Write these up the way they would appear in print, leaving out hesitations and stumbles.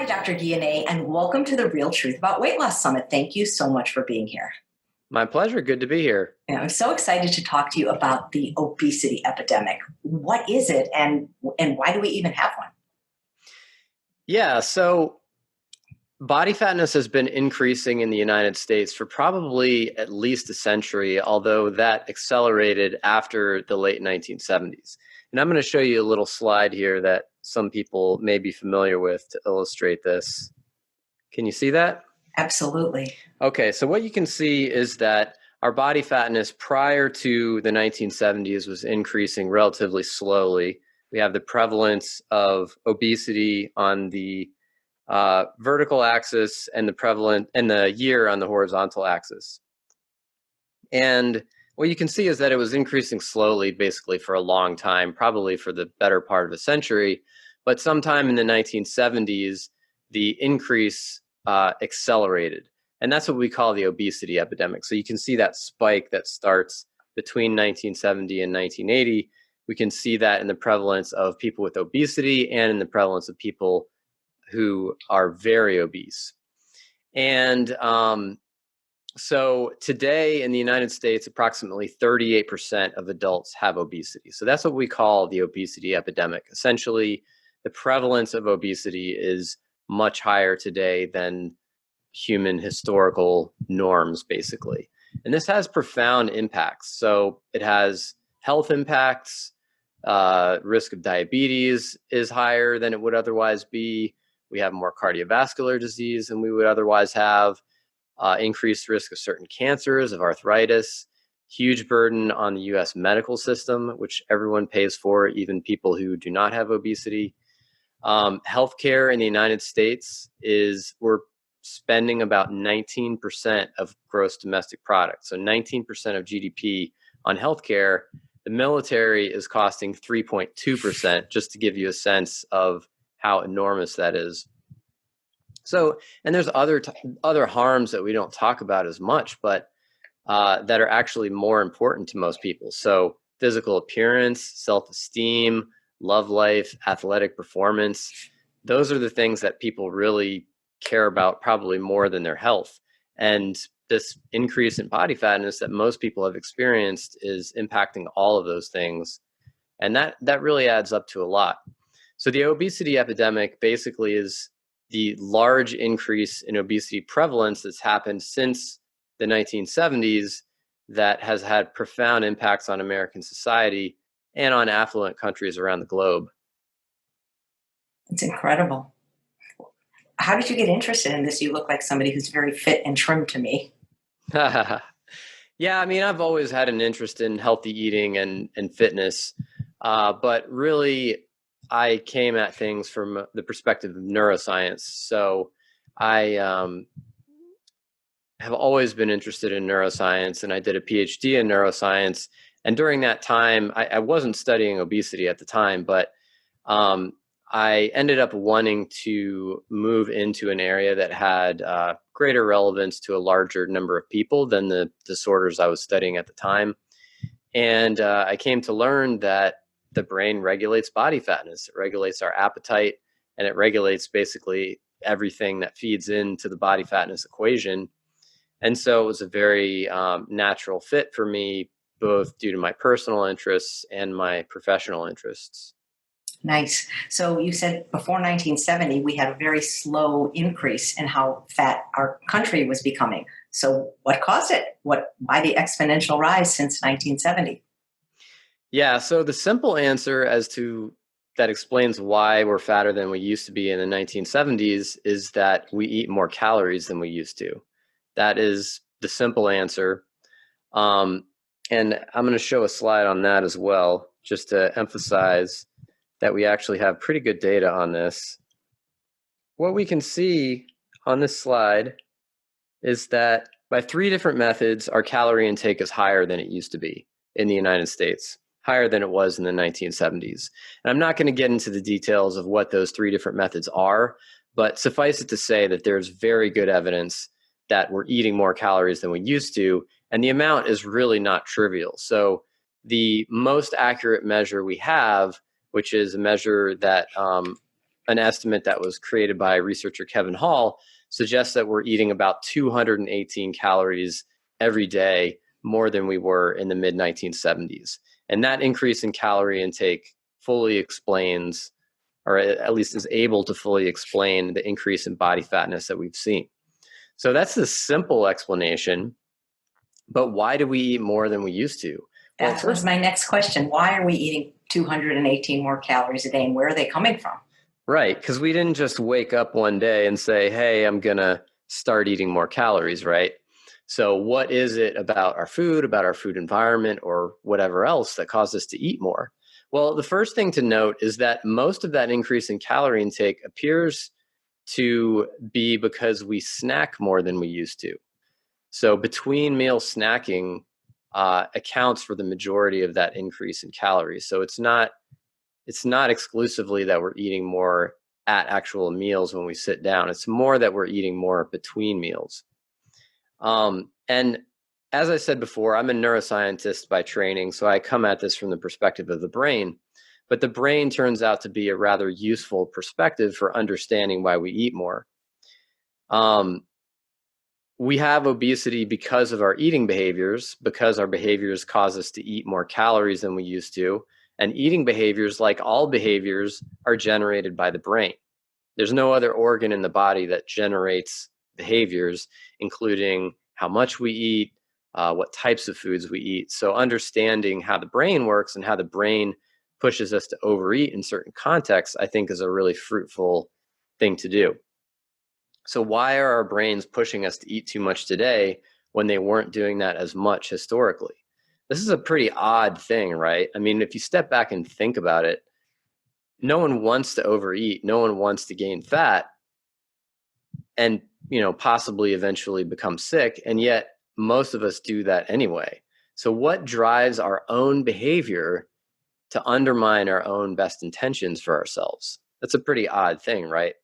Dr. Guyenet, and welcome to the Real Truth About Weight Loss Summit. Thank you so much for being here. My pleasure. Good to be here. And I'm so excited to talk to you about the obesity epidemic. What is it, and why do we even have one? Yeah, so body fatness has been increasing in the United States for probably at least a century, although that accelerated after the late 1970s. And I'm going to show you a little slide here that some people may be familiar with to illustrate this. Can you see that? Absolutely. Okay, so what you can see is that our body fatness prior to the 1970s was increasing relatively slowly. We have the prevalence of obesity on the vertical axis and the year on the horizontal axis. And what you can see is that it was increasing slowly, basically for a long time, probably for the better part of a century. But sometime in the 1970s, the increase accelerated. And that's what we call the obesity epidemic. So you can see that spike that starts between 1970 and 1980. We can see that in the prevalence of people with obesity and in the prevalence of people who are very obese. And so today in the United States, approximately 38% of adults have obesity. So that's what we call the obesity epidemic. Essentially, the prevalence of obesity is much higher today than human historical norms, basically. And this has profound impacts. So it has health impacts. Risk of diabetes is higher than it would otherwise be. We have more cardiovascular disease than we would otherwise have. Increased risk of certain cancers, of arthritis, huge burden on the US medical system, which everyone pays for, even people who do not have obesity. Healthcare in the United States we're spending about 19% of gross domestic product. So 19% of GDP on healthcare. The military is costing 3.2%, just to give you a sense of how enormous that is. So, and there's other harms that we don't talk about as much, but that are actually more important to most people. So physical appearance, self-esteem, love life, athletic performance, those are the things that people really care about probably more than their health. And this increase in body fatness that most people have experienced is impacting all of those things. And that really adds up to a lot. So the obesity epidemic basically is the large increase in obesity prevalence that's happened since the 1970s that has had profound impacts on American society and on affluent countries around the globe. It's incredible. How did you get interested in this? You look like somebody who's very fit and trim to me. Yeah, I mean, I've always had an interest in healthy eating and fitness, but really I came at things from the perspective of neuroscience. So I have always been interested in neuroscience, and I did a PhD in neuroscience. And during that time, I wasn't studying obesity at the time, but I ended up wanting to move into an area that had greater relevance to a larger number of people than the disorders I was studying at the time. And I came to learn that the brain regulates body fatness. It regulates our appetite, and it regulates basically everything that feeds into the body fatness equation. And so it was a very natural fit for me, both due to my personal interests and my professional interests. Nice. So you said before 1970, we had a very slow increase in how fat our country was becoming. So what caused it? Why the exponential rise since 1970? Yeah, so the simple answer that explains why we're fatter than we used to be in the 1970s is that we eat more calories than we used to. That is the simple answer. And I'm going to show a slide on that as well, just to emphasize that we actually have pretty good data on this. What we can see on this slide is that by 3 different methods, our calorie intake is higher than it used to be in the United States, higher than it was in the 1970s. And I'm not going to get into the details of what those 3 different methods are, but suffice it to say that there's very good evidence that we're eating more calories than we used to, and the amount is really not trivial. So the most accurate measure we have, which is a measure that an estimate that was created by researcher Kevin Hall, suggests that we're eating about 218 calories every day more than we were in the mid 1970s. And that increase in calorie intake fully explains, or at least is able to fully explain, the increase in body fatness that we've seen. So that's the simple explanation. But why do we eat more than we used to? That was my next question. Why are we eating 218 more calories a day, and where are they coming from? Right, because we didn't just wake up one day and say, hey, I'm going to start eating more calories, right? So what is it about our food environment, or whatever else that caused us to eat more? Well, the first thing to note is that most of that increase in calorie intake appears to be because we snack more than we used to. So between meal snacking accounts for the majority of that increase in calories. So it's not exclusively that we're eating more at actual meals when we sit down. It's more that we're eating more between meals. And as I said before, I'm a neuroscientist by training, so I come at this from the perspective of the brain. But the brain turns out to be a rather useful perspective for understanding why we eat more. We have obesity because of our eating behaviors, because our behaviors cause us to eat more calories than we used to. And eating behaviors, like all behaviors, are generated by the brain. There's no other organ in the body that generates behaviors, including how much we eat, what types of foods we eat. So understanding how the brain works and how the brain pushes us to overeat in certain contexts, I think, is a really fruitful thing to do. So why are our brains pushing us to eat too much today when they weren't doing that as much historically? This is a pretty odd thing, right? I mean, if you step back and think about it, no one wants to overeat. No one wants to gain fat and, possibly eventually become sick. And yet most of us do that anyway. So what drives our own behavior to undermine our own best intentions for ourselves? That's a pretty odd thing, right?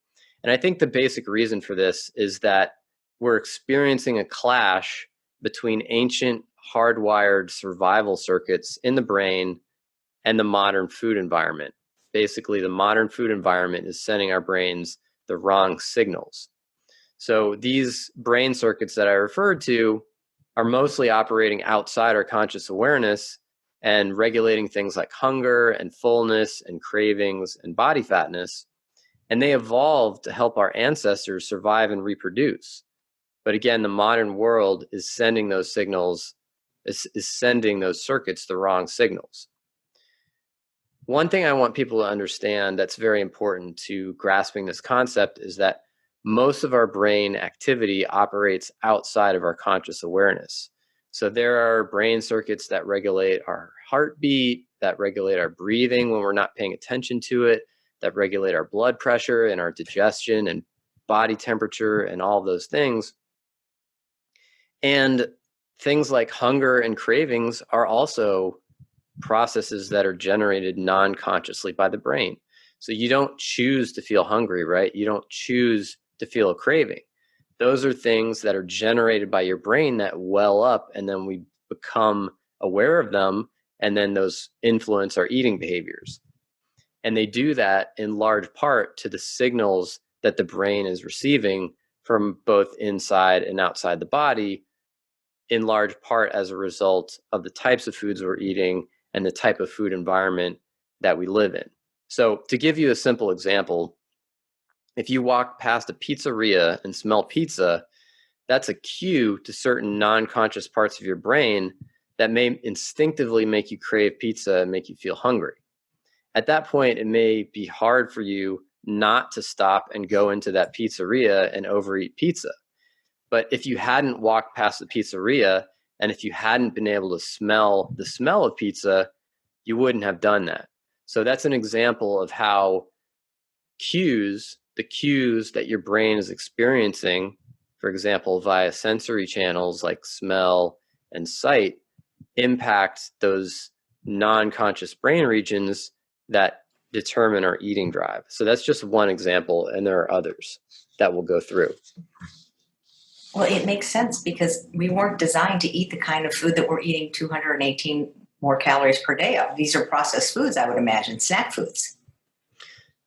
And I think the basic reason for this is that we're experiencing a clash between ancient hardwired survival circuits in the brain and the modern food environment. Basically, the modern food environment is sending our brains the wrong signals. So these brain circuits that I referred to are mostly operating outside our conscious awareness and regulating things like hunger and fullness and cravings and body fatness. And they evolved to help our ancestors survive and reproduce. But again, the modern world is sending those signals, is sending those circuits the wrong signals. One thing I want people to understand that's very important to grasping this concept is that most of our brain activity operates outside of our conscious awareness. So there are brain circuits that regulate our heartbeat, that regulate our breathing when we're not paying attention to it, that regulate our blood pressure and our digestion and body temperature and all those things. And things like hunger and cravings are also processes that are generated non-consciously by the brain. So you don't choose to feel hungry, right? You don't choose to feel a craving. Those are things that are generated by your brain that well up, and then we become aware of them, and then those influence our eating behaviors. And they do that in large part to the signals that the brain is receiving from both inside and outside the body, in large part as a result of the types of foods we're eating and the type of food environment that we live in. So to give you a simple example, if you walk past a pizzeria and smell pizza, that's a cue to certain non-conscious parts of your brain that may instinctively make you crave pizza and make you feel hungry. At that point, it may be hard for you not to stop and go into that pizzeria and overeat pizza. But if you hadn't walked past the pizzeria, and if you hadn't been able to smell the smell of pizza, you wouldn't have done that. So that's an example of how the cues that your brain is experiencing, for example, via sensory channels like smell and sight, impact those non-conscious brain regions that determine our eating drive. So that's just one example, and there are others that we'll go through. Well, it makes sense because we weren't designed to eat the kind of food that we're eating 218 more calories per day of. These are processed foods, I would imagine, snack foods.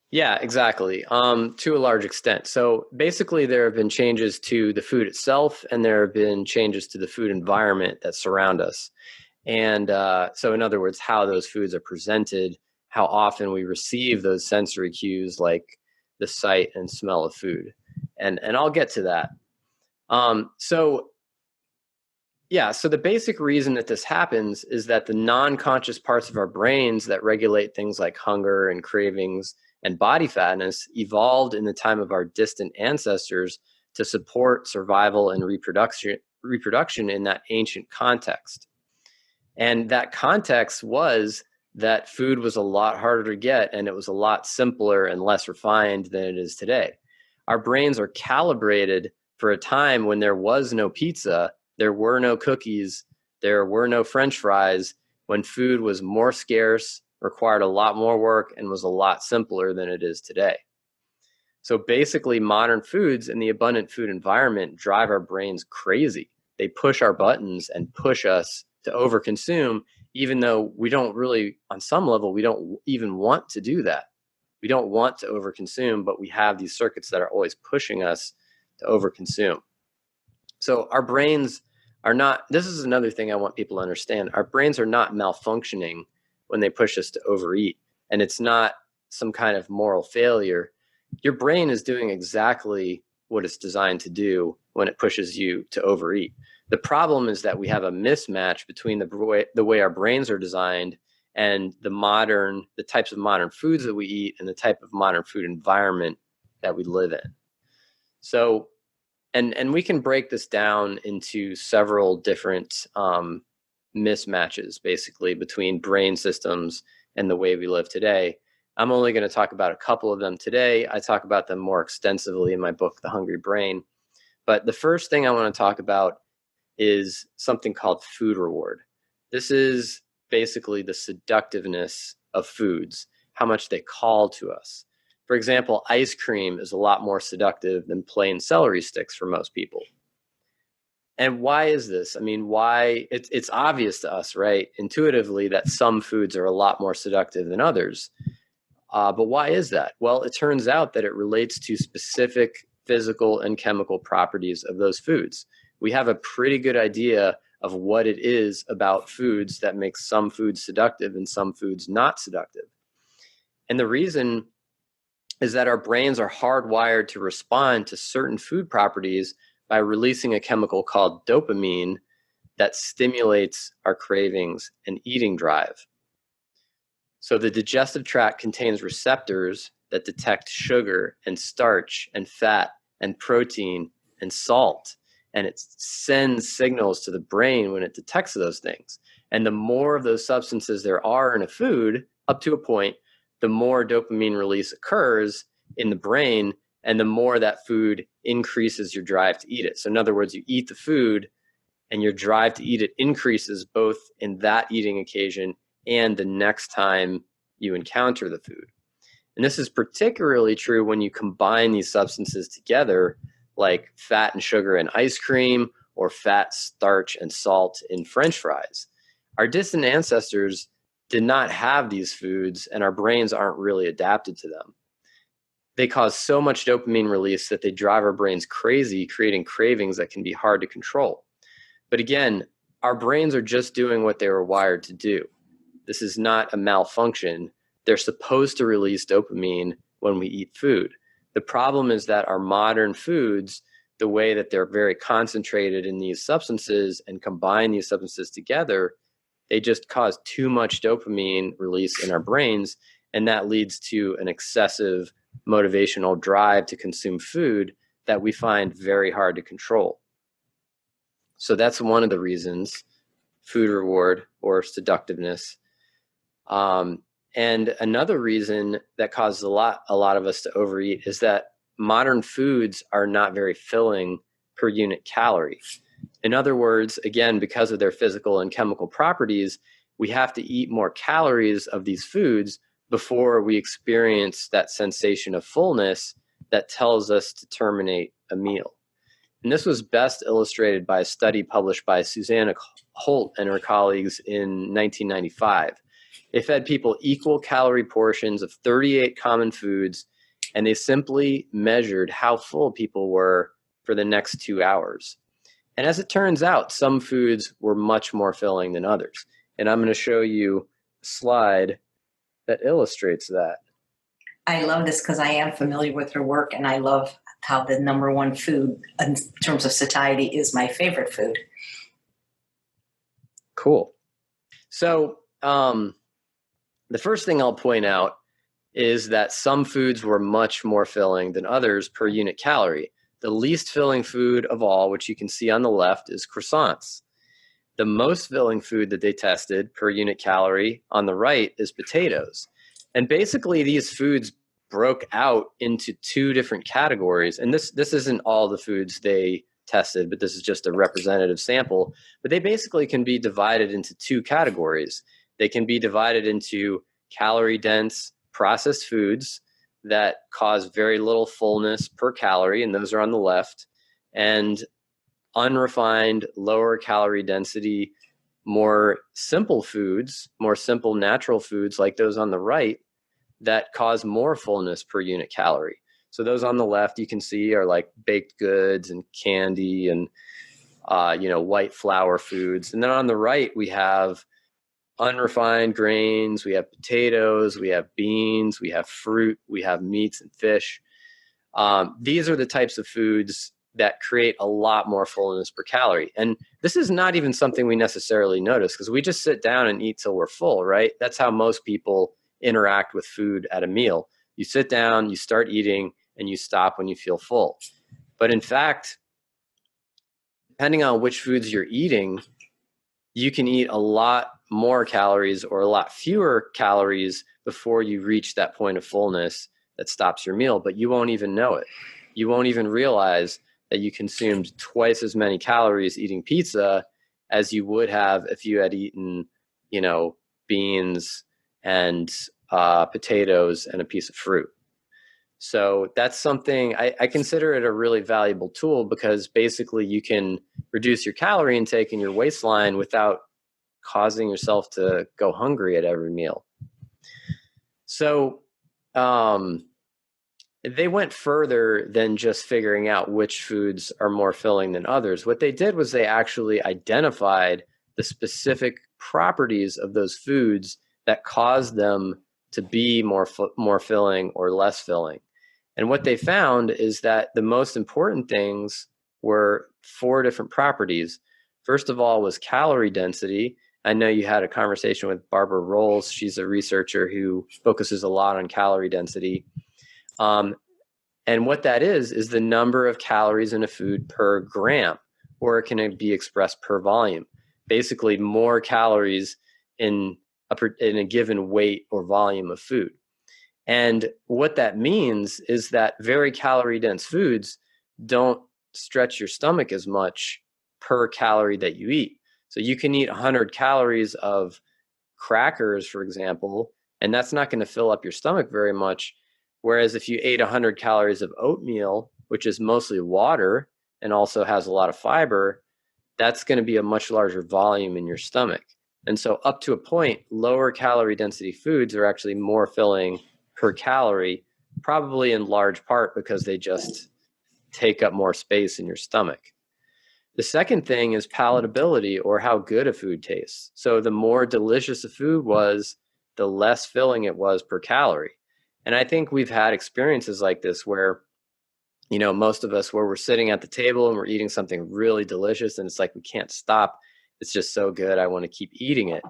Yeah, exactly. To a large extent. So basically, there have been changes to the food itself, and there have been changes to the food environment that surround us. And so, in other words, how those foods are presented, how often we receive those sensory cues like the sight and smell of food. And I'll get to that. So yeah, so the basic reason that this happens is that the non-conscious parts of our brains that regulate things like hunger and cravings and body fatness evolved in the time of our distant ancestors to support survival and reproduction in that ancient context. And that context was that food was a lot harder to get and it was a lot simpler and less refined than it is today. Our brains are calibrated for a time when there was no pizza, there were no cookies, there were no French fries, when food was more scarce, required a lot more work, and was a lot simpler than it is today. So basically, modern foods and the abundant food environment drive our brains crazy. They push our buttons and push us to overconsume, even though we don't really, on some level, we don't even want to do that. We don't want to overconsume, but we have these circuits that are always pushing us to overconsume. So our brains are not, this is another thing I want people to understand. Our brains are not malfunctioning when they push us to overeat. And it's not some kind of moral failure. Your brain is doing exactly what it's designed to do when it pushes you to overeat. The problem is that we have a mismatch between the way our brains are designed and the types of modern foods that we eat and the type of modern food environment that we live in. So, and we can break this down into several different mismatches, basically, between brain systems and the way we live today. I'm only going to talk about a couple of them today. I talk about them more extensively in my book, The Hungry Brain. But the first thing I want to talk about is something called food reward. This is basically the seductiveness of foods, how much they call to us. For example, ice cream is a lot more seductive than plain celery sticks for most people. And why is this? I mean, why? It's obvious to us, right? Intuitively, that some foods are a lot more seductive than others. But why is that? Well, it turns out that it relates to specific physical and chemical properties of those foods. We have a pretty good idea of what it is about foods that makes some foods seductive and some foods not seductive. And the reason is that our brains are hardwired to respond to certain food properties by releasing a chemical called dopamine that stimulates our cravings and eating drive. So the digestive tract contains receptors that detect sugar and starch and fat and protein and salt. And it sends signals to the brain when it detects those things. And the more of those substances there are in a food, up to a point, the more dopamine release occurs in the brain, and the more that food increases your drive to eat it. So in other words, you eat the food and your drive to eat it increases both in that eating occasion and the next time you encounter the food. And this is particularly true when you combine these substances together, like fat and sugar in ice cream or fat, starch, and salt in French fries. Our distant ancestors did not have these foods, and our brains aren't really adapted to them. They cause so much dopamine release that they drive our brains crazy, creating cravings that can be hard to control. But again, our brains are just doing what they were wired to do. This is not a malfunction. They're supposed to release dopamine when we eat food. The problem is that our modern foods, the way that they're very concentrated in these substances and combine these substances together, they just cause too much dopamine release in our brains, and that leads to an excessive motivational drive to consume food that we find very hard to control. So that's one of the reasons, food reward or seductiveness. And another reason that causes a lot of us to overeat is that modern foods are not very filling per unit calorie. In other words, again, because of their physical and chemical properties, we have to eat more calories of these foods before we experience that sensation of fullness that tells us to terminate a meal. And this was best illustrated by a study published by Susanna Holt and her colleagues in 1995. They fed people equal calorie portions of 38 common foods, and they simply measured how full people were for the next 2 hours. And as it turns out, some foods were much more filling than others. And I'm going to show you a slide that illustrates that. I love this because I am familiar with her work, and I love how the number one food in terms of satiety is my favorite food. Cool. So the first thing I'll point out is that some foods were much more filling than others per unit calorie. The least filling food of all, which you can see on the left, is croissants. The most filling food that they tested per unit calorie on the right is potatoes. And basically these foods broke out into two different categories. And this isn't all the foods they tested, but this is just a representative sample. But they basically can be divided into two categories. They can be divided into calorie dense processed foods that cause very little fullness per calorie, and those are on the left, and unrefined, lower calorie density, more simple foods, more simple natural foods like those on the right that cause more fullness per unit calorie. So those on the left you can see are like baked goods and candy and white flour foods. And then on the right we have unrefined grains, we have potatoes, we have beans, we have fruit, we have meats and fish. These are the types of foods that create a lot more fullness per calorie. And this is not even something we necessarily notice because we just sit down and eat till we're full, right? That's how most people interact with food at a meal. You sit down, you start eating, and you stop when you feel full. But in fact, depending on which foods you're eating, you can eat a lot more calories or a lot fewer calories before you reach that point of fullness that stops your meal, but you won't even know it. You won't even realize that you consumed twice as many calories eating pizza as you would have if you had eaten, beans and potatoes and a piece of fruit. So that's something I consider it a really valuable tool because basically you can reduce your calorie intake in your waistline without causing yourself to go hungry at every meal. So they went further than just figuring out which foods are more filling than others. What they did was they actually identified the specific properties of those foods that caused them to be more filling or less filling. And what they found is that the most important things were 4 different properties. First of all was calorie density. I know you had a conversation with Barbara Rolls. She's a researcher who focuses a lot on calorie density. And what that is the number of calories in a food per gram, or it can be expressed per volume. Basically, more calories in a given weight or volume of food. And what that means is that very calorie dense foods don't stretch your stomach as much per calorie that you eat. So you can eat 100 calories of crackers, for example, and that's not going to fill up your stomach very much. Whereas if you ate 100 calories of oatmeal, which is mostly water and also has a lot of fiber, that's going to be a much larger volume in your stomach. And so up to a point, lower calorie density foods are actually more filling per calorie, probably in large part because they just take up more space in your stomach. The second thing is palatability, or how good a food tastes. So the more delicious a food was, the less filling it was per calorie. And I think we've had experiences like this where, most of us, where we're sitting at the table and we're eating something really delicious and it's like we can't stop. It's just so good. I want to keep eating it.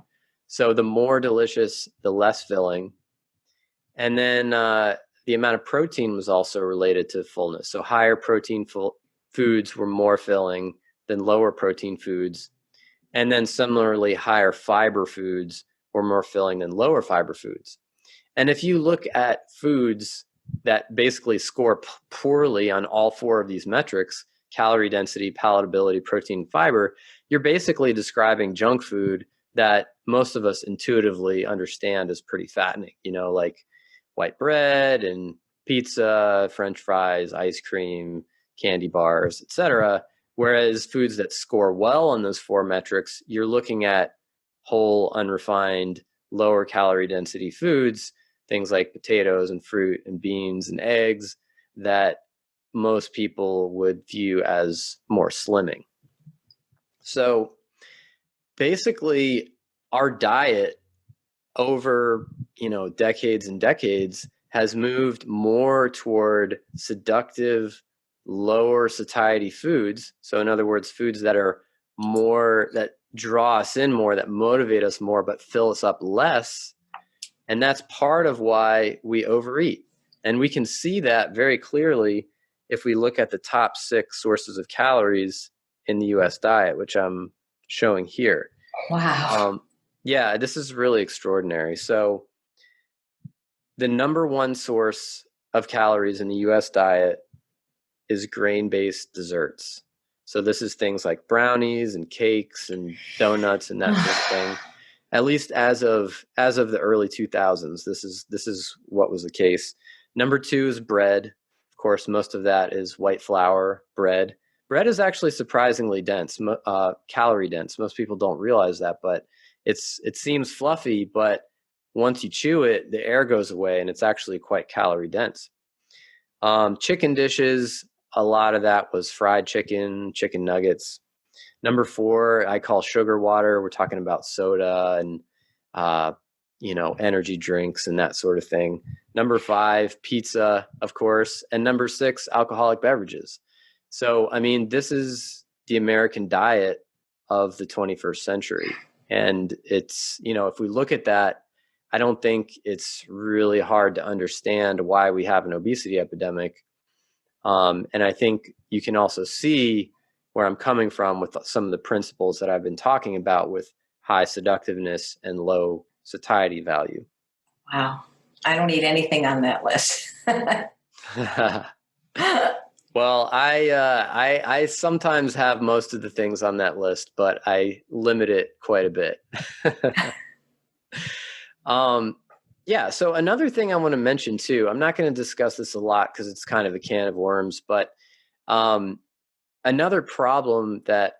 So the more delicious, the less filling. And then the amount of protein was also related to fullness. So higher protein foods were more filling than lower protein foods. And then similarly, higher fiber foods were more filling than lower fiber foods. And if you look at foods that basically score poorly on all 4 of these metrics, calorie density, palatability, protein, fiber, you're basically describing junk food that most of us intuitively understand is pretty fattening, like white bread and pizza, French fries, ice cream, candy bars, etc. Whereas foods that score well on those 4 metrics, you're looking at whole, unrefined, lower calorie density foods, things like potatoes and fruit and beans and eggs, that most people would view as more slimming. So basically, our diet over, decades and decades has moved more toward seductive, lower satiety foods. So in other words, foods that are more, that draw us in more, that motivate us more, but fill us up less. And that's part of why we overeat. And we can see that very clearly if we look at the top 6 sources of calories in the US diet, which I'm showing here. Wow. Yeah, this is really extraordinary. So the number 1 source of calories in the US diet is grain-based desserts. So this is things like brownies and cakes and donuts and that sort of thing. At least as of the early 2000s, this is what was the case. Number 2 is bread. Of course, most of that is white flour bread. Bread is actually surprisingly dense, calorie dense. Most people don't realize that, but it seems fluffy, but once you chew it, the air goes away, and it's actually quite calorie dense. Chicken dishes, a lot of that was fried chicken, chicken nuggets. Number 4, I call sugar water. We're talking about soda and, energy drinks and that sort of thing. Number 5, pizza, of course. And number 6, alcoholic beverages. So, I mean, this is the American diet of the 21st century. And it's, if we look at that, I don't think it's really hard to understand why we have an obesity epidemic. And I think you can also see where I'm coming from with some of the principles that I've been talking about with high seductiveness and low satiety value. Wow. I don't eat anything on that list. Well, I sometimes have most of the things on that list, but I limit it quite a bit. Yeah. So another thing I want to mention too, I'm not going to discuss this a lot because it's kind of a can of worms, but another problem that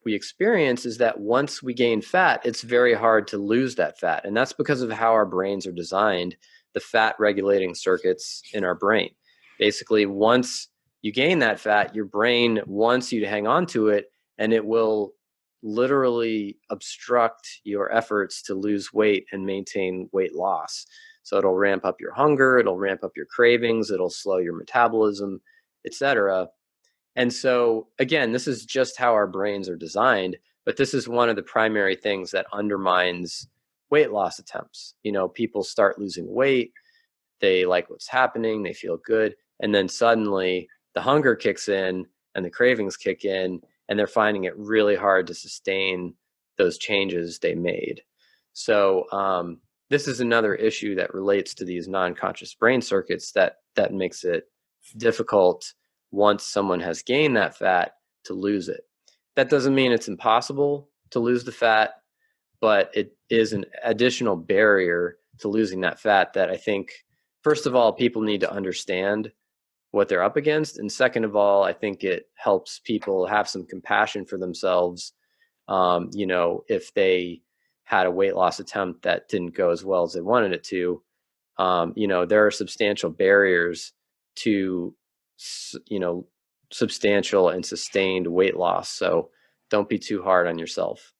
we experience is that once we gain fat, it's very hard to lose that fat. And that's because of how our brains are designed, the fat regulating circuits in our brain. Basically, once you gain that fat, your brain wants you to hang on to it, and it will literally obstruct your efforts to lose weight and maintain weight loss. So it'll ramp up your hunger, it'll ramp up your cravings, it'll slow your metabolism, etc. And so again, this is just how our brains are designed, but this is one of the primary things that undermines weight loss attempts. People start losing weight, they like what's happening, they feel good, and then suddenly the hunger kicks in and the cravings kick in, and they're finding it really hard to sustain those changes they made. So this is another issue that relates to these non-conscious brain circuits that makes it difficult once someone has gained that fat to lose it. That doesn't mean it's impossible to lose the fat, but it is an additional barrier to losing that fat that I think, first of all, people need to understand what they're up against. And second of all, I think it helps people have some compassion for themselves. If they had a weight loss attempt that didn't go as well as they wanted it to, there are substantial barriers to, substantial and sustained weight loss. So don't be too hard on yourself.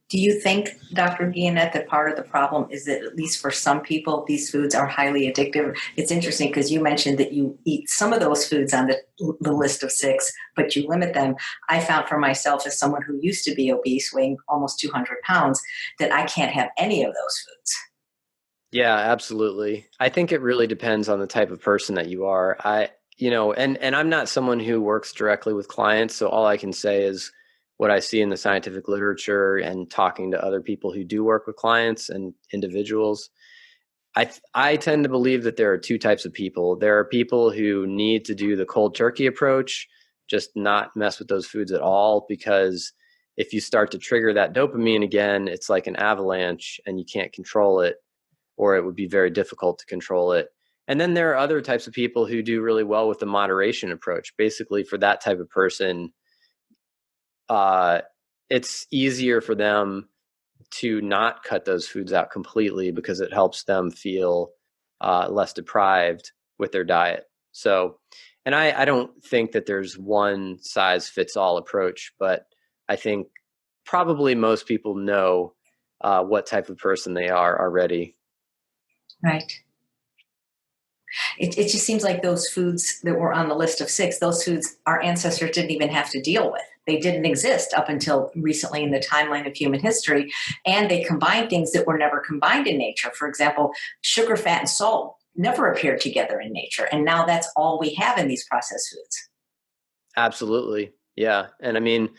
Do you think, Dr. Guyenet, that part of the problem is that at least for some people, these foods are highly addictive? It's interesting because you mentioned that you eat some of those foods on the list of 6, but you limit them. I found for myself, as someone who used to be obese, weighing almost 200 pounds, that I can't have any of those foods. Yeah, absolutely. I think it really depends on the type of person that you are. And I'm not someone who works directly with clients, so all I can say is what I see in the scientific literature and talking to other people who do work with clients and individuals. I tend to believe that there are 2 types of people. There are people who need to do the cold turkey approach, just not mess with those foods at all, because if you start to trigger that dopamine again, it's like an avalanche and you can't control it, or it would be very difficult to control it. And then there are other types of people who do really well with the moderation approach. Basically, for that type of person, it's easier for them to not cut those foods out completely because it helps them feel less deprived with their diet. So, and I don't think that there's one size fits all approach, but I think probably most people know what type of person they are already. Right. It just seems like those foods that were on the list of 6, those foods our ancestors didn't even have to deal with. They didn't exist up until recently in the timeline of human history. And they combined things that were never combined in nature. For example, sugar, fat, and salt never appeared together in nature. And now that's all we have in these processed foods. Absolutely. Yeah. And I mean,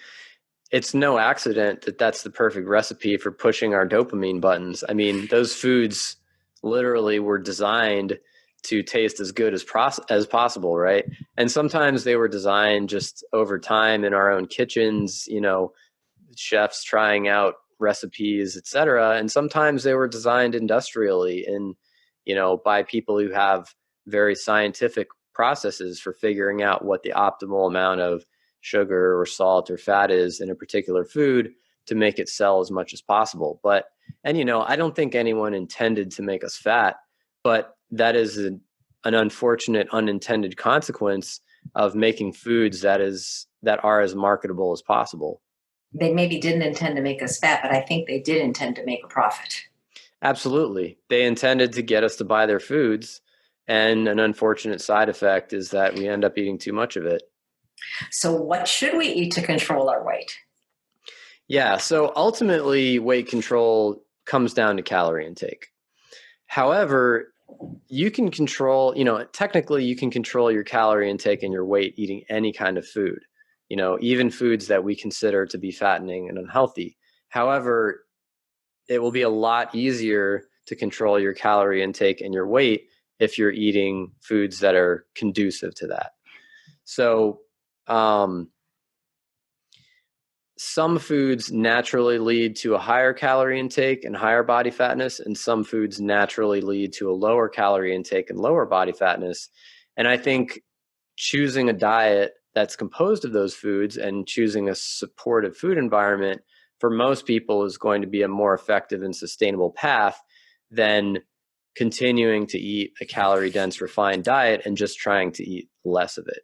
it's no accident that that's the perfect recipe for pushing our dopamine buttons. I mean, those foods literally were designed to taste as good as possible, right? And sometimes they were designed just over time in our own kitchens, chefs trying out recipes, etc. And sometimes they were designed industrially and, by people who have very scientific processes for figuring out what the optimal amount of sugar or salt or fat is in a particular food to make it sell as much as possible. And I don't think anyone intended to make us fat, but that is an unfortunate unintended consequence of making foods that are as marketable as possible. They maybe didn't intend to make us fat, but I think they did intend to make a profit. Absolutely. They intended to get us to buy their foods, and an unfortunate side effect is that we end up eating too much of it. So what should we eat to control our weight? Yeah, so ultimately weight control comes down to calorie intake. However, you can control, technically you can control your calorie intake and your weight eating any kind of food, even foods that we consider to be fattening and unhealthy. However, it will be a lot easier to control your calorie intake and your weight if you're eating foods that are conducive to that. So, some foods naturally lead to a higher calorie intake and higher body fatness, and some foods naturally lead to a lower calorie intake and lower body fatness. And I think choosing a diet that's composed of those foods and choosing a supportive food environment for most people is going to be a more effective and sustainable path than continuing to eat a calorie dense refined diet and just trying to eat less of it.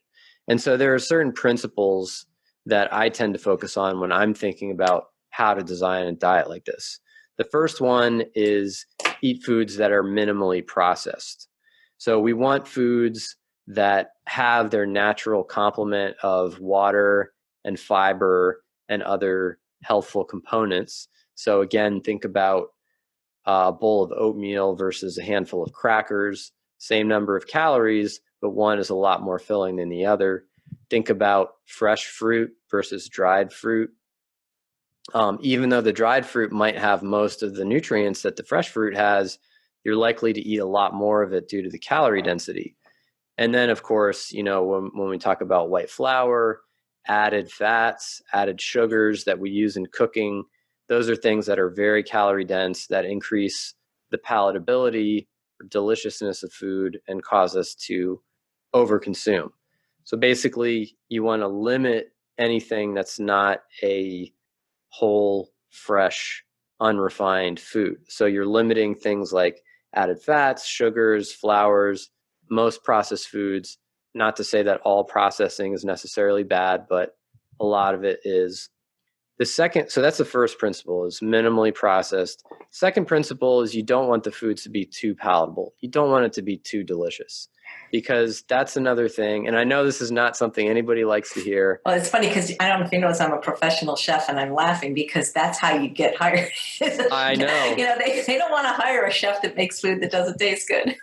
And so there are certain principles that I tend to focus on when I'm thinking about how to design a diet like this. The first one is eat foods that are minimally processed. So we want foods that have their natural complement of water and fiber and other healthful components. So again, think about a bowl of oatmeal versus a handful of crackers, same number of calories, but one is a lot more filling than the other. Think about fresh fruit versus dried fruit. Even though the dried fruit might have most of the nutrients that the fresh fruit has, you're likely to eat a lot more of it due to the calorie density. And then, of course, when we talk about white flour, added fats, added sugars that we use in cooking, those are things that are very calorie dense that increase the palatability or deliciousness of food and cause us to overconsume. So basically, you want to limit anything that's not a whole, fresh, unrefined food. So you're limiting things like added fats, sugars, flours, most processed foods. Not to say that all processing is necessarily bad, but a lot of it is. So that's the first principle, is minimally processed. Second principle is you don't want the foods to be too palatable. You don't want it to be too delicious, because that's another thing. And I know this is not something anybody likes to hear. Well, it's funny because I don't know if you notice I'm a professional chef, and I'm laughing because that's how you get hired. I know. They don't want to hire a chef that makes food that doesn't taste good.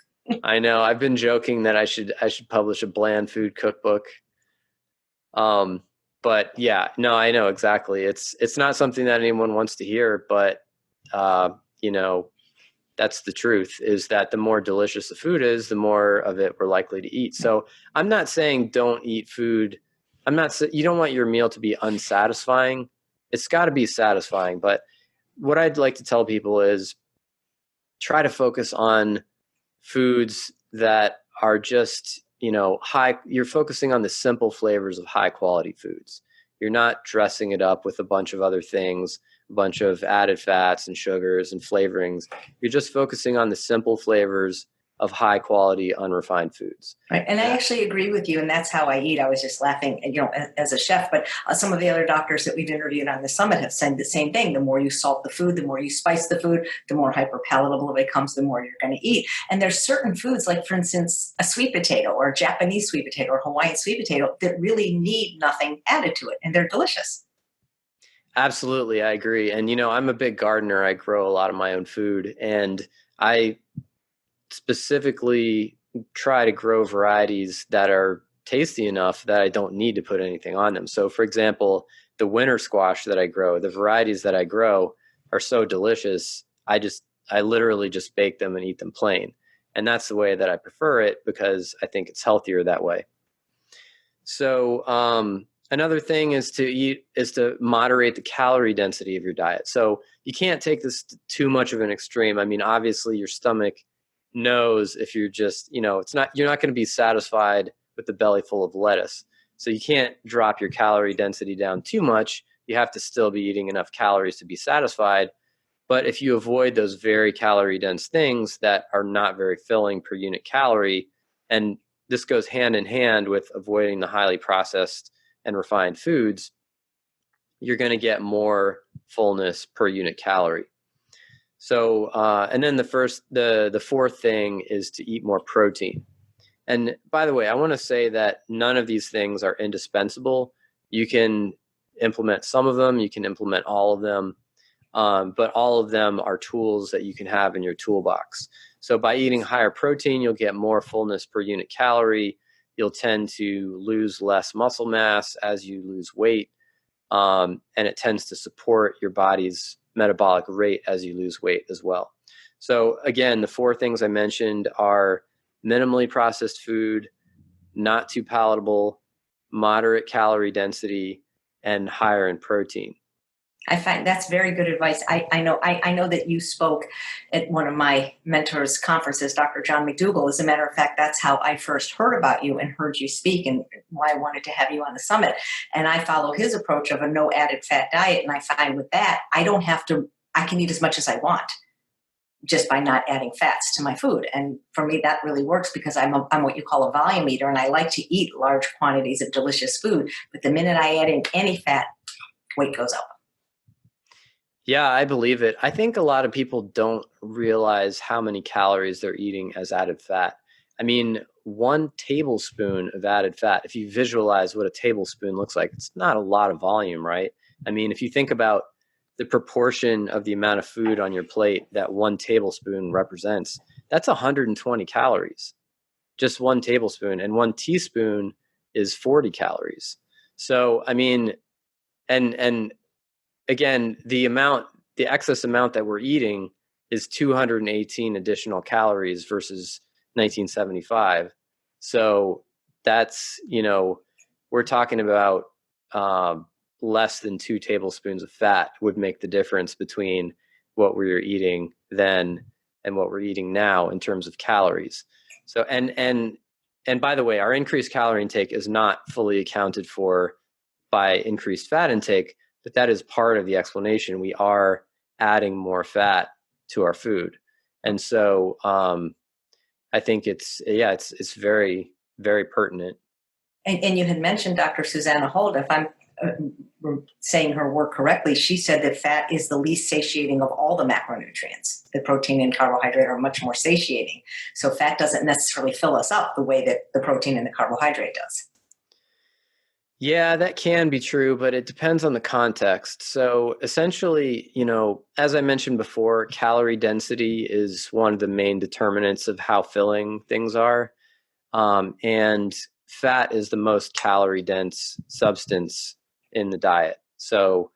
I know. I've been joking that I should publish a bland food cookbook. But yeah, no, I know exactly. It's not something that anyone wants to hear, but that's the truth, is that the more delicious the food is, the more of it we're likely to eat. So I'm not saying don't eat food. You don't want your meal to be unsatisfying. It's got to be satisfying. But what I'd like to tell people is try to focus on foods that are just, high. You're focusing on the simple flavors of high quality foods. You're not dressing it up with a bunch of other things, a bunch of added fats and sugars and flavorings. You're just focusing on the simple flavors of high quality, unrefined foods. Right. And I actually agree with you. And that's how I eat. I was just laughing, as a chef, but some of the other doctors that we've interviewed on the summit have said the same thing. The more you salt the food, the more you spice the food, the more hyperpalatable it becomes, the more you're going to eat. And there's certain foods, like for instance, a sweet potato or a Japanese sweet potato or Hawaiian sweet potato, that really need nothing added to it. And they're delicious. Absolutely. I agree. And, I'm a big gardener. I grow a lot of my own food, and I specifically try to grow varieties that are tasty enough that I don't need to put anything on them. So for example, the winter squash that I grow, the varieties that I grow are so delicious. I literally just bake them and eat them plain. And that's the way that I prefer it, because I think it's healthier that way. So another thing is to moderate the calorie density of your diet. So you can't take this too much of an extreme. I mean, obviously your stomach knows if you're just, you're not going to be satisfied with the belly full of lettuce. So you can't drop your calorie density down too much. You have to still be eating enough calories to be satisfied. But if you avoid those very calorie dense things that are not very filling per unit calorie, and this goes hand in hand with avoiding the highly processed and refined foods, you're going to get more fullness per unit calorie. So, and then the fourth thing is to eat more protein. And by the way, I want to say that none of these things are indispensable. You can implement some of them, you can implement all of them, but all of them are tools that you can have in your toolbox. So by eating higher protein, you'll get more fullness per unit calorie. You'll tend to lose less muscle mass as you lose weight, and it tends to support your body's metabolic rate as you lose weight as well. So again, the four things I mentioned are minimally processed food, not too palatable, moderate calorie density, and higher in protein. I find that's very good advice. I know that you spoke at one of my mentors' conferences, Dr. John McDougall. As a matter of fact, that's how I first heard about you and heard you speak, and why I wanted to have you on the summit. And I follow his approach of a no added fat diet. And I find with that, I can eat as much as I want just by not adding fats to my food. And for me, that really works, because I'm what you call a volume eater, and I like to eat large quantities of delicious food. But the minute I add in any fat, weight goes up. Yeah, I believe it. I think a lot of people don't realize how many calories they're eating as added fat. I mean, 1 tablespoon of added fat, if you visualize what a tablespoon looks like, it's not a lot of volume, right? I mean, if you think about the proportion of the amount of food on your plate that 1 tablespoon represents, that's 120 calories, just 1 tablespoon. And 1 teaspoon is 40 calories. So, I mean, and again, the excess amount that we're eating is 218 additional calories versus 1975. So that's, we're talking about less than 2 tablespoons of fat would make the difference between what we were eating then and what we're eating now in terms of calories. So, and by the way, our increased calorie intake is not fully accounted for by increased fat intake, but that is part of the explanation. We are adding more fat to our food. And so I think it's very, very pertinent. And you had mentioned Dr. Susanna Holt. If I'm saying her work correctly, she said that fat is the least satiating of all the macronutrients. The protein and carbohydrate are much more satiating. So fat doesn't necessarily fill us up the way that the protein and the carbohydrate does. Yeah, that can be true, but it depends on the context. So essentially, as I mentioned before, calorie density is one of the main determinants of how filling things are. And fat is the most calorie dense substance in the diet. So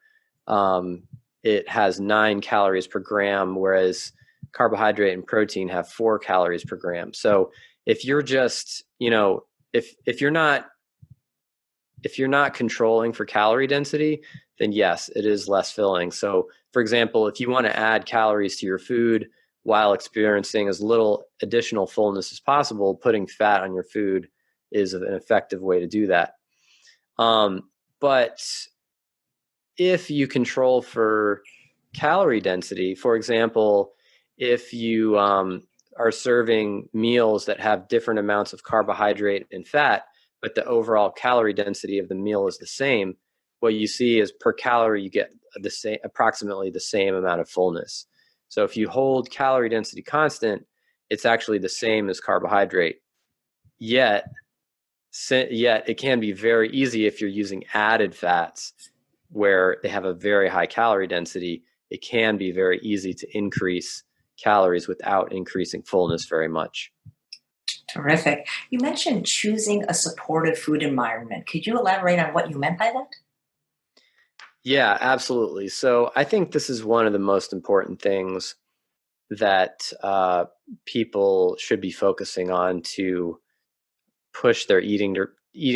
it has 9 calories per gram, whereas carbohydrate and protein have 4 calories per gram. So if you're just, if you're not controlling for calorie density, then yes, it is less filling. So for example, if you want to add calories to your food while experiencing as little additional fullness as possible, putting fat on your food is an effective way to do that. But if you control for calorie density. For example, if you are serving meals that have different amounts of carbohydrate and fat, but the overall calorie density of the meal is the same, what you see is per calorie, you get the same, approximately the same amount of fullness. So if you hold calorie density constant, it's actually the same as carbohydrate. Yet it can be very easy if you're using added fats where they have a very high calorie density. It can be very easy to increase calories without increasing fullness very much. Terrific. You mentioned choosing a supportive food environment. Could you elaborate on what you meant by that? Yeah, absolutely. So I think this is one of the most important things that people should be focusing on to push their eating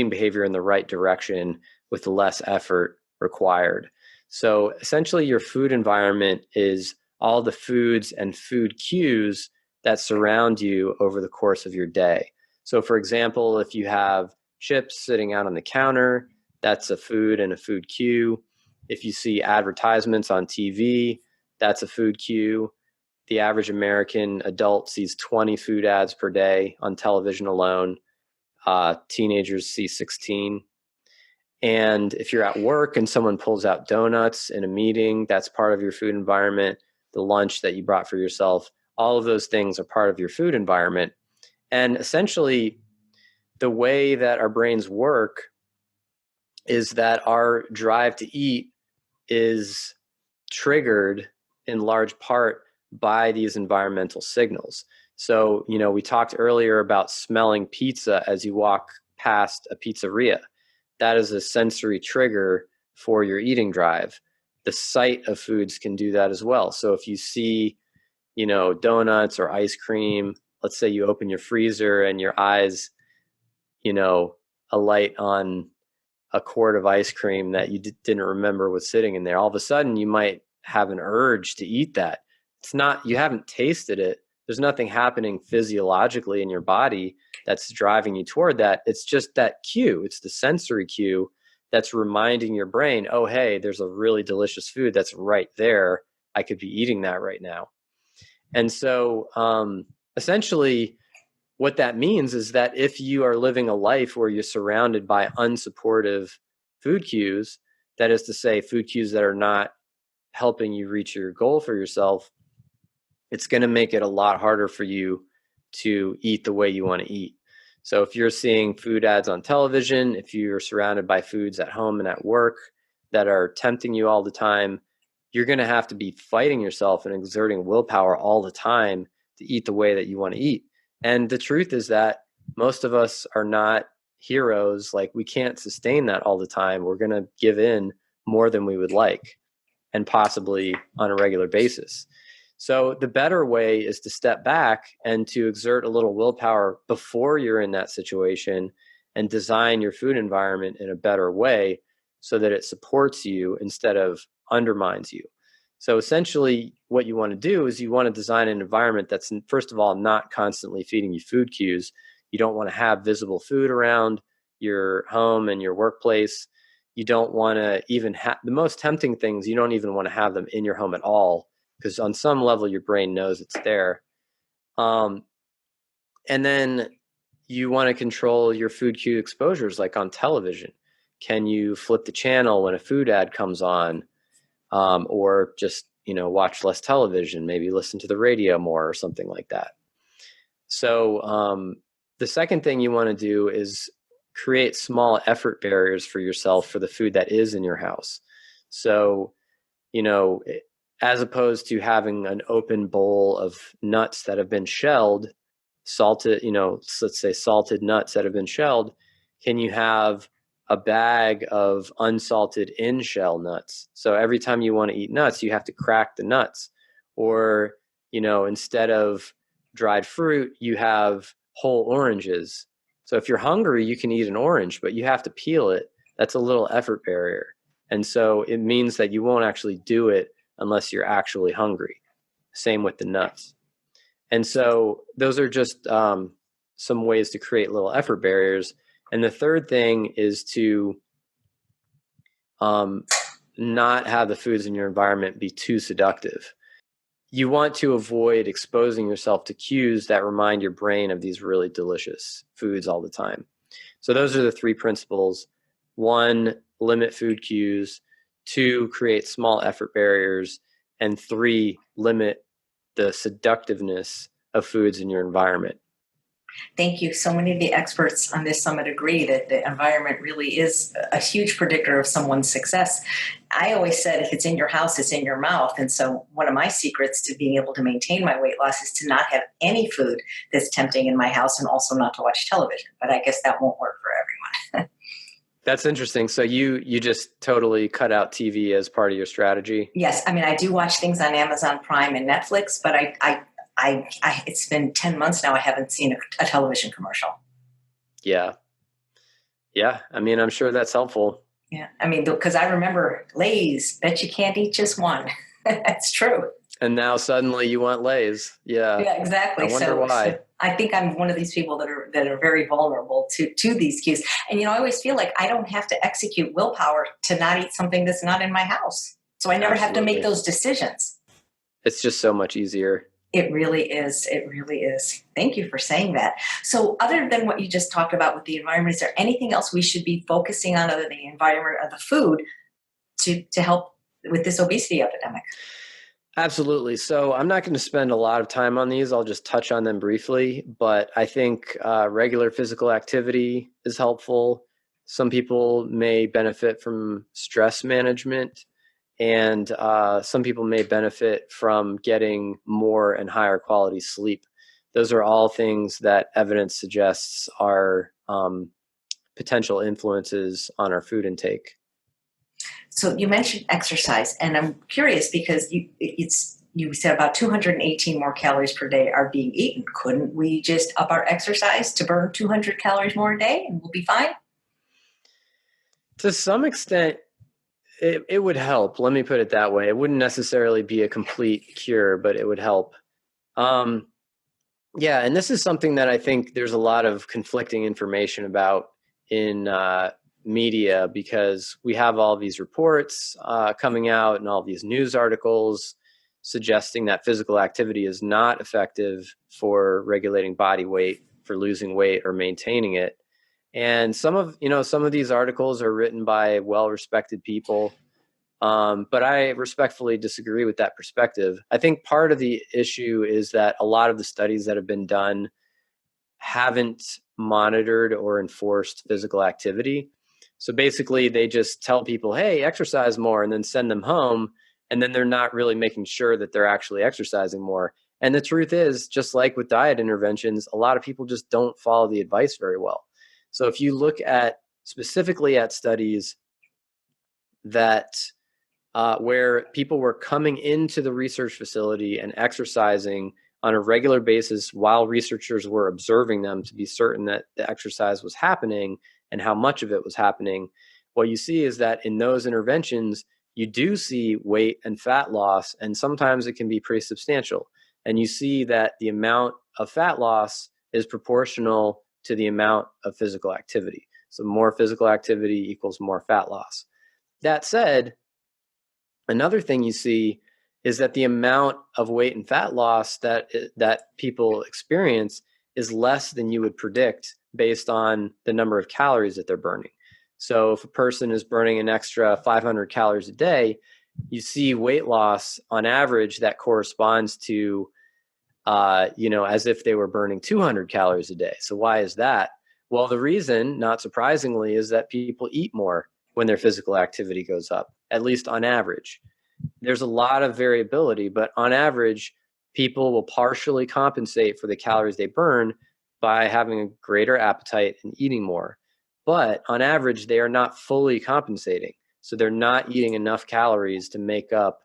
behavior in the right direction with less effort required. So essentially, your food environment is all the foods and food cues that surround you over the course of your day. So, for example, if you have chips sitting out on the counter, that's a food and a food cue. If you see advertisements on TV, that's a food cue. The average American adult sees 20 food ads per day on television alone. Teenagers see 16. And if you're at work and someone pulls out donuts in a meeting, that's part of your food environment. The lunch that you brought for yourself, all of those things are part of your food environment. And essentially, the way that our brains work is that our drive to eat is triggered in large part by these environmental signals. So, we talked earlier about smelling pizza as you walk past a pizzeria. That is a sensory trigger for your eating drive. The sight of foods can do that as well. So if you see, donuts or ice cream, let's say you open your freezer and your eyes, alight on a quart of ice cream that you didn't remember was sitting in there. All of a sudden, you might have an urge to eat that. It's not, you haven't tasted it. There's nothing happening physiologically in your body that's driving you toward that. It's just that cue. It's the sensory cue that's reminding your brain, oh, hey, there's a really delicious food that's right there. I could be eating that right now. And so essentially, what that means is that if you are living a life where you're surrounded by unsupportive food cues, that is to say, food cues that are not helping you reach your goal for yourself, it's going to make it a lot harder for you to eat the way you want to eat. So if you're seeing food ads on television, if you're surrounded by foods at home and at work that are tempting you all the time, you're going to have to be fighting yourself and exerting willpower all the time to eat the way that you want to eat. And the truth is that most of us are not heroes. Like, we can't sustain that all the time. We're going to give in more than we would like, and possibly on a regular basis. So the better way is to step back and to exert a little willpower before you're in that situation and design your food environment in a better way so that it supports you instead of undermines you. So essentially, what you want to do is you want to design an environment that's, first of all, not constantly feeding you food cues. You don't want to have visible food around your home and your workplace. You don't want to even have the most tempting things. You don't even want to have them in your home at all, because on some level, your brain knows it's there. And then you want to control your food cue exposures, like on television. Can you flip the channel when a food ad comes on? Or just, watch less television, maybe listen to the radio more or something like that. So the second thing you want to do is create small effort barriers for yourself for the food that is in your house. So, as opposed to having an open bowl of nuts that have been shelled, salted, let's say salted nuts that have been shelled, can you have a bag of unsalted in-shell nuts? So every time you want to eat nuts, you have to crack the nuts. Or, instead of dried fruit, you have whole oranges. So if you're hungry, you can eat an orange, but you have to peel it. That's a little effort barrier. And so it means that you won't actually do it unless you're actually hungry. Same with the nuts. And so those are just some ways to create little effort barriers. And the third thing is to not have the foods in your environment be too seductive. You want to avoid exposing yourself to cues that remind your brain of these really delicious foods all the time. So those are the three principles. One, limit food cues. Two, create small effort barriers. And three, limit the seductiveness of foods in your environment. Thank you. So many of the experts on this summit agree that the environment really is a huge predictor of someone's success. I always said if it's in your house, it's in your mouth. And so one of my secrets to being able to maintain my weight loss is to not have any food that's tempting in my house and also not to watch television. But I guess that won't work for everyone. That's interesting. So you just totally cut out TV as part of your strategy? Yes. I mean, I do watch things on Amazon Prime and Netflix, but it's been 10 months now. I haven't seen a television commercial. Yeah. Yeah. I mean, I'm sure that's helpful. Yeah. I mean, because I remember Lay's, bet you can't eat just one. That's true. And now suddenly you want Lay's. Yeah. Yeah, exactly. I wonder why. So I think I'm one of these people that are very vulnerable to these cues. And, I always feel like I don't have to execute willpower to not eat something that's not in my house. So I never have to make those decisions. It's just so much easier. It really is. It really is. Thank you for saying that. So other than what you just talked about with the environment, is there anything else we should be focusing on other than the environment or the food to help with this obesity epidemic? Absolutely. So I'm not going to spend a lot of time on these. I'll just touch on them briefly. But I think regular physical activity is helpful. Some people may benefit from stress management. And some people may benefit from getting more and higher quality sleep. Those are all things that evidence suggests are potential influences on our food intake. So you mentioned exercise, and I'm curious because you said about 218 more calories per day are being eaten. Couldn't we just up our exercise to burn 200 calories more a day and we'll be fine? To some extent, it would help. Let me put it that way. It wouldn't necessarily be a complete cure, but it would help. Yeah, and this is something that I think there's a lot of conflicting information about in media, because we have all these reports coming out and all these news articles suggesting that physical activity is not effective for regulating body weight, for losing weight or maintaining it. And some of these articles are written by well-respected people, but I respectfully disagree with that perspective. I think part of the issue is that a lot of the studies that have been done haven't monitored or enforced physical activity. So basically, they just tell people, hey, exercise more, and then send them home, and then they're not really making sure that they're actually exercising more. And the truth is, just like with diet interventions, a lot of people just don't follow the advice very well. So if you look at specifically at studies that where people were coming into the research facility and exercising on a regular basis while researchers were observing them to be certain that the exercise was happening and how much of it was happening, what you see is that in those interventions, you do see weight and fat loss, and sometimes it can be pretty substantial. And you see that the amount of fat loss is proportional to the amount of physical activity. So more physical activity equals more fat loss. That said, another thing you see is that the amount of weight and fat loss that people experience is less than you would predict based on the number of calories that they're burning. So if a person is burning an extra 500 calories a day, you see weight loss on average that corresponds to as if they were burning 200 calories a day. So why is that? Well, the reason, not surprisingly, is that people eat more when their physical activity goes up, at least on average. There's a lot of variability, but on average, people will partially compensate for the calories they burn by having a greater appetite and eating more. But on average, they are not fully compensating. So they're not eating enough calories to make up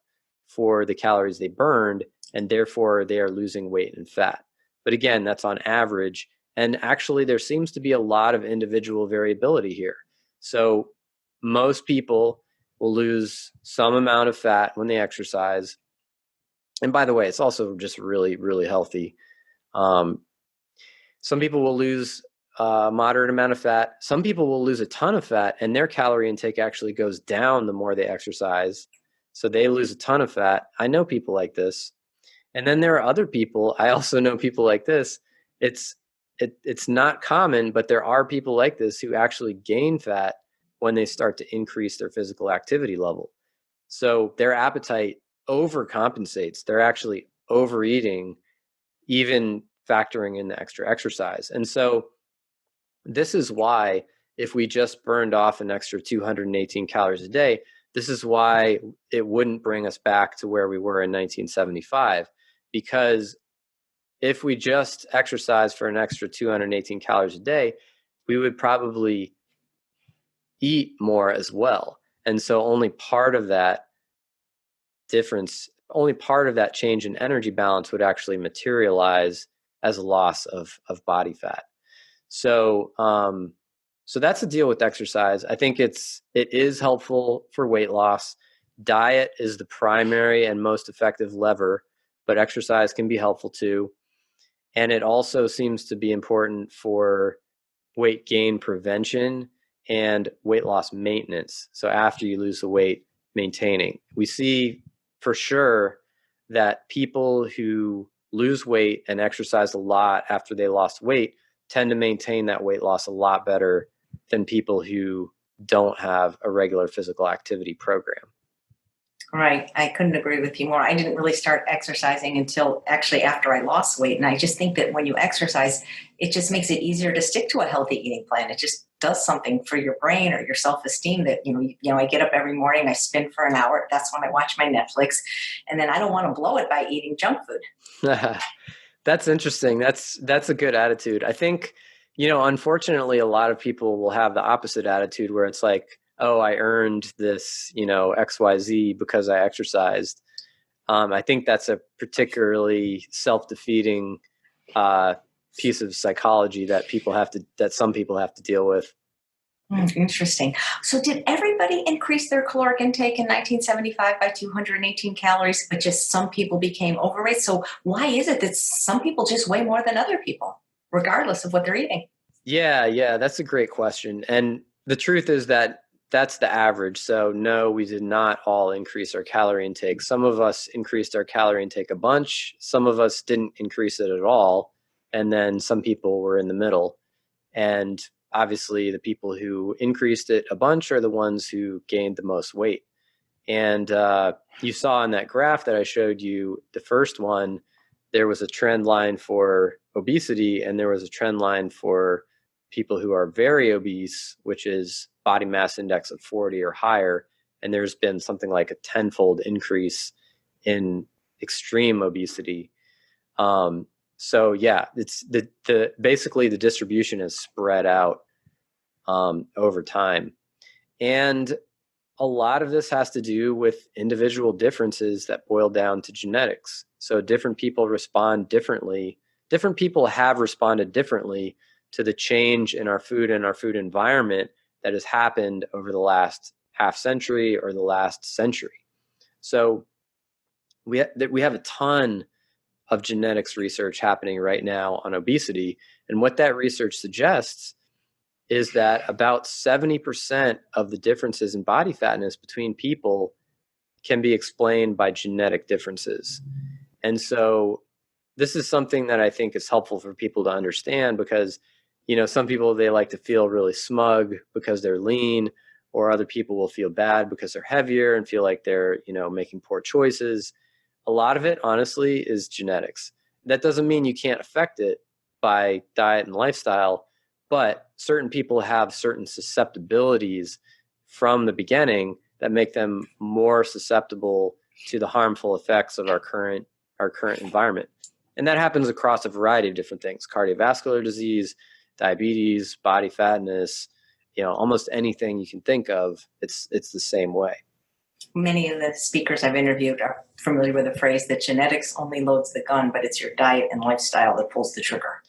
for the calories they burned, and therefore they are losing weight and fat. But again, that's on average. And actually, there seems to be a lot of individual variability here. So most people will lose some amount of fat when they exercise. And by the way, it's also just really, really healthy. Some people will lose a moderate amount of fat. Some people will lose a ton of fat, and their calorie intake actually goes down the more they exercise. So they lose a ton of fat. I know people like this. And then there are other people, I also know people like this. It's it's not common, but there are people like this who actually gain fat when they start to increase their physical activity level. So their appetite overcompensates. They're actually overeating, even factoring in the extra exercise. And so this is why, if we just burned off an extra 218 calories a day, this is why it wouldn't bring us back to where we were in 1975. Because if we just exercise for an extra 218 calories a day, we would probably eat more as well. And so only part of that difference, only part of that change in energy balance would actually materialize as a loss of body fat. So, so that's the deal with exercise. I think it is helpful for weight loss. Diet is the primary and most effective lever, but exercise can be helpful too. And it also seems to be important for weight gain prevention and weight loss maintenance. So after you lose the weight, maintaining. We see for sure that people who lose weight and exercise a lot after they lost weight tend to maintain that weight loss a lot better than people who don't have a regular physical activity program. Right. I couldn't agree with you more. I didn't really start exercising until actually after I lost weight. And I just think that when you exercise, it just makes it easier to stick to a healthy eating plan. It just does something for your brain or your self-esteem that, I get up every morning, I spin for an hour. That's when I watch my Netflix. And then I don't want to blow it by eating junk food. That's interesting. That's a good attitude. I think, unfortunately, a lot of people will have the opposite attitude where it's like, oh, I earned this, XYZ because I exercised. I think that's a particularly self-defeating piece of psychology that some people have to deal with. Interesting. So did everybody increase their caloric intake in 1975 by 218 calories, but just some people became overweight? So why is it that some people just weigh more than other people, regardless of what they're eating? Yeah, that's a great question. And the truth is that that's the average. So no, we did not all increase our calorie intake. Some of us increased our calorie intake a bunch. Some of us didn't increase it at all. And then some people were in the middle. And obviously the people who increased it a bunch are the ones who gained the most weight. And you saw in that graph that I showed you, the first one, there was a trend line for obesity and there was a trend line for people who are very obese, which is body mass index of 40 or higher. And there's been something like a tenfold increase in extreme obesity. So yeah, it's basically the distribution is spread out over time. And a lot of this has to do with individual differences that boil down to genetics. So different people respond differently. Different people have responded differently to the change in our food and our food environment that has happened over the last half century or the last century. So we have a ton of genetics research happening right now on obesity. And what that research suggests is that about 70% of the differences in body fatness between people can be explained by genetic differences. And so this is something that I think is helpful for people to understand because, some people, they like to feel really smug because they're lean, or other people will feel bad because they're heavier and feel like they're, making poor choices. A lot of it, honestly, is genetics. That doesn't mean you can't affect it by diet and lifestyle, but certain people have certain susceptibilities from the beginning that make them more susceptible to the harmful effects of our current environment. And that happens across a variety of different things: cardiovascular disease, diabetes, body fatness, almost anything you can think of, it's the same way. Many of the speakers I've interviewed are familiar with the phrase that genetics only loads the gun, but it's your diet and lifestyle that pulls the trigger.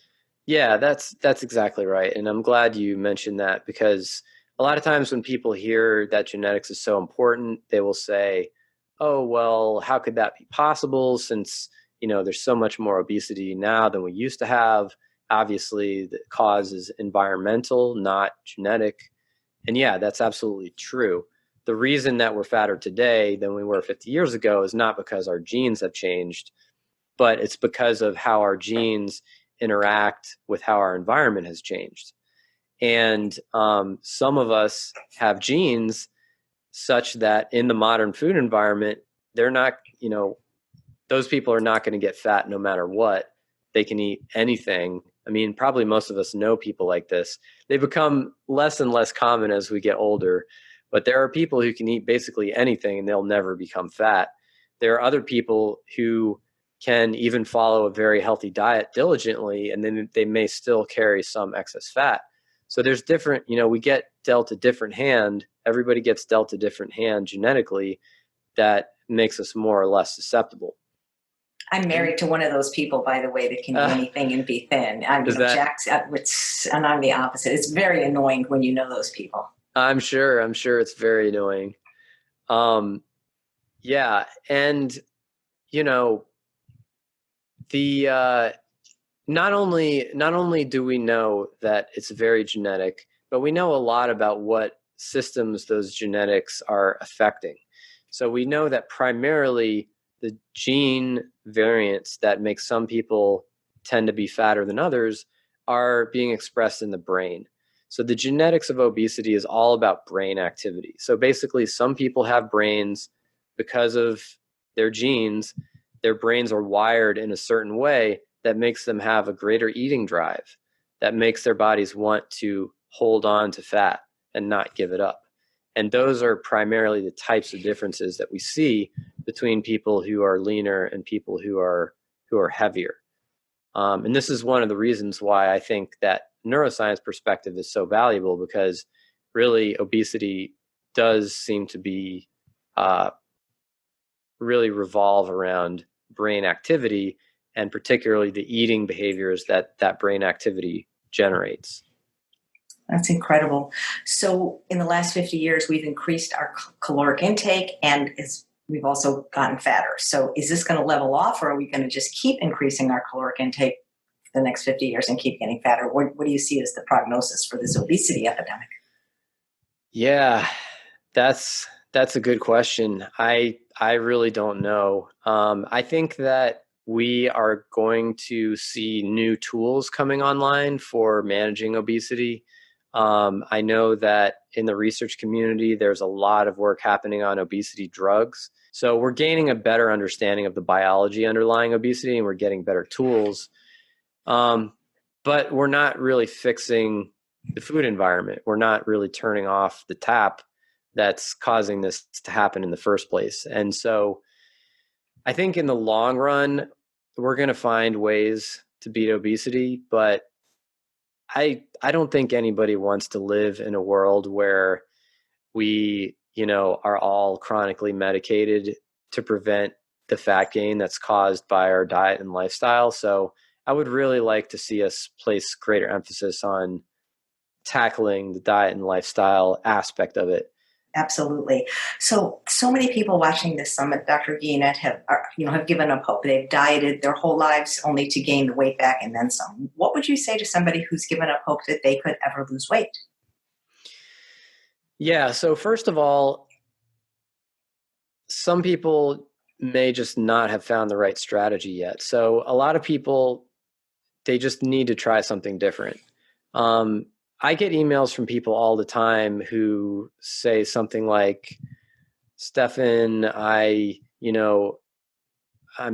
Yeah, that's exactly right. And I'm glad you mentioned that because a lot of times when people hear that genetics is so important, they will say, oh, well, how could that be possible since, there's so much more obesity now than we used to have? obviously the cause is environmental, not genetic. And yeah, that's absolutely true. The reason that we're fatter today than we were 50 years ago is not because our genes have changed, but it's because of how our genes interact with how our environment has changed. And some of us have genes such that in the modern food environment, they're not, those people are not going to get fat no matter what. They can eat anything. I mean, probably most of us know people like this. They become less and less common as we get older, but there are people who can eat basically anything and they'll never become fat. There are other people who can even follow a very healthy diet diligently, and then they may still carry some excess fat. So there's different, we get dealt a different hand. Everybody gets dealt a different hand genetically that makes us more or less susceptible. I'm married to one of those people, by the way, that can do anything and be thin. I'm Jack's, and I'm the opposite. It's very annoying when you know those people. I'm sure it's very annoying. Yeah. And, not only do we know that it's very genetic, but we know a lot about what systems those genetics are affecting. So we know that primarily the gene variants that make some people tend to be fatter than others are being expressed in the brain. So the genetics of obesity is all about brain activity. So basically, some people have brains because of their genes. Their brains are wired in a certain way that makes them have a greater eating drive, that makes their bodies want to hold on to fat and not give it up. And those are primarily the types of differences that we see between people who are leaner and people who are heavier. And this is one of the reasons why I think that neuroscience perspective is so valuable, because really obesity does seem to be really revolve around brain activity, and particularly the eating behaviors that brain activity generates. That's incredible. So in the last 50 years, we've increased our caloric intake, and we've also gotten fatter. So is this going to level off, or are we going to just keep increasing our caloric intake for the next 50 years and keep getting fatter? What do you see as the prognosis for this obesity epidemic? Yeah, that's a good question. I really don't know. I think that we are going to see new tools coming online for managing obesity. I know that in the research community, there's a lot of work happening on obesity drugs. So we're gaining a better understanding of the biology underlying obesity, and we're getting better tools. But we're not really fixing the food environment. We're not really turning off the tap that's causing this to happen in the first place. And so I think in the long run, we're going to find ways to beat obesity, but I don't think anybody wants to live in a world where we, are all chronically medicated to prevent the fat gain that's caused by our diet and lifestyle. So I would really like to see us place greater emphasis on tackling the diet and lifestyle aspect of it. Absolutely. So many people watching this summit, Dr. Guyenet, have given up hope. They've dieted their whole lives only to gain the weight back and then some. What would you say to somebody who's given up hope that they could ever lose weight? Yeah. So first of all, some people may just not have found the right strategy yet. So a lot of people, they just need to try something different. I get emails from people all the time who say something like, Stephan, I'm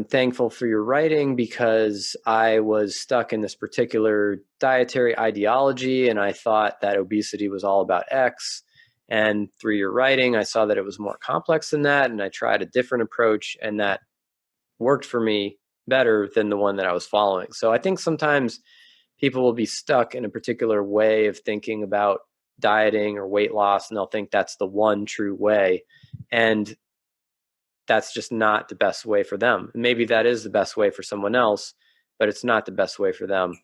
thankful for your writing because I was stuck in this particular dietary ideology and I thought that obesity was all about X. And through your writing, I saw that it was more complex than that. And I tried a different approach, and that worked for me better than the one that I was following. So I think sometimes people will be stuck in a particular way of thinking about dieting or weight loss, and they'll think that's the one true way. And that's just not the best way for them. Maybe that is the best way for someone else, but it's not the best way for them.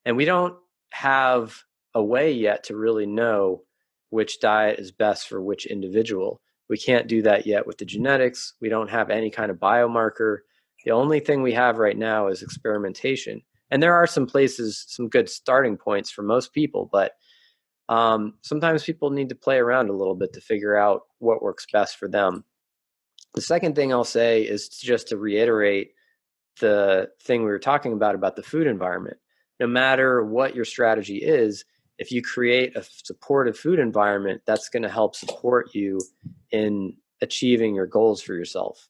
And we don't have a way yet to really know which diet is best for which individual. We can't do that yet with the genetics. We don't have any kind of biomarker. The only thing we have right now is experimentation. And there are some places, some good starting points for most people, but sometimes people need to play around a little bit to figure out what works best for them. The second thing I'll say is just to reiterate the thing we were talking about the food environment. No matter what your strategy is, if you create a supportive food environment, that's going to help support you in achieving your goals for yourself.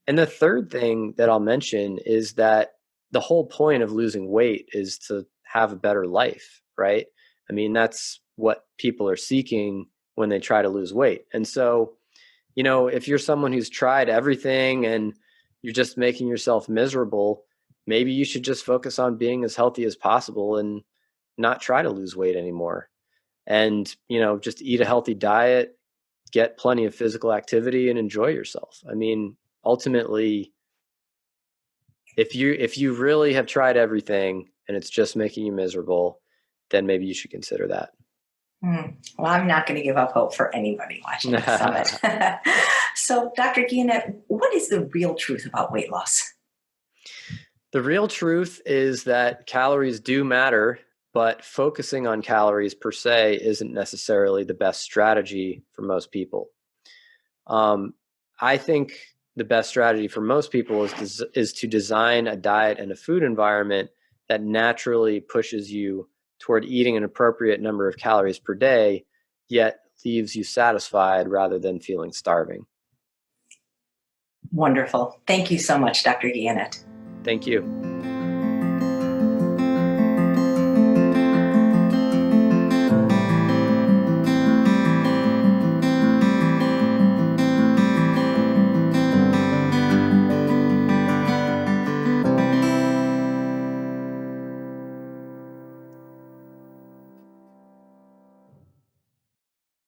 And the third thing that I'll mention is that the whole point of losing weight is to have a better life, right? I mean, that's what people are seeking when they try to lose weight. And so, if you're someone who's tried everything and you're just making yourself miserable, maybe you should just focus on being as healthy as possible and not try to lose weight anymore. And, just eat a healthy diet, get plenty of physical activity, and enjoy yourself. I mean, ultimately, if you really have tried everything and it's just making you miserable, then maybe you should consider that. Well, I'm not going to give up hope for anybody watching the summit. So, Dr. Guyenet, what is the real truth about weight loss? The real truth is that calories do matter, but focusing on calories per se isn't necessarily the best strategy for most people. I think the best strategy for most people is to design a diet and a food environment that naturally pushes you toward eating an appropriate number of calories per day, yet leaves you satisfied rather than feeling starving. Wonderful. Thank you so much, Dr. Guyenet. Thank you.